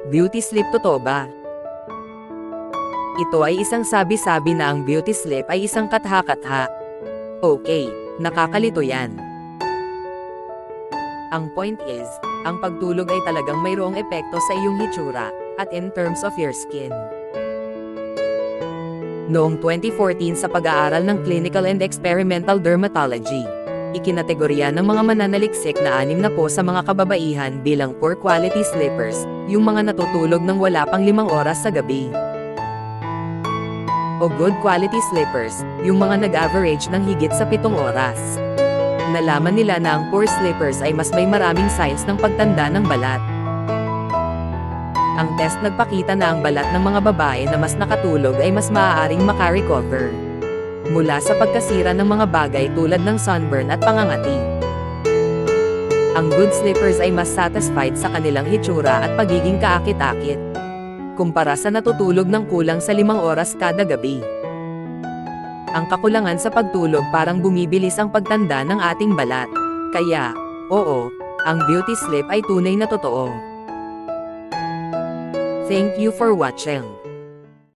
Beauty sleep totoo ba? Ito ay isang sabi-sabi na ang beauty sleep ay isang katha-katha. Okay, nakakalito yan. Ang point is, ang pagtulog ay talagang mayroong epekto sa iyong hitsura, at in terms of your skin. Noong 2014 sa pag-aaral ng Clinical and Experimental Dermatology, ikinategorya ng mga mananaliksik na 6 sa mga kababaihan bilang poor quality sleepers, yung mga natutulog ng wala pang 5 oras sa gabi. O good quality sleepers, yung mga nag-average ng higit sa 7 oras. Nalaman nila na ang poor sleepers ay mas may maraming signs ng pagtanda ng balat. Ang test nagpakita na ang balat ng mga babae na mas nakatulog ay mas maaaring makarecover mula sa pagkasira ng mga bagay tulad ng sunburn at pangangati. Ang good sleepers ay mas satisfied sa kanilang hitsura at pagiging kaakit-akit, kumpara sa natutulog ng kulang sa 5 oras kada gabi. Ang kakulangan sa pagtulog parang bumibilis ang pagtanda ng ating balat. Kaya, oo, ang beauty sleep ay tunay na totoo. Thank you for watching.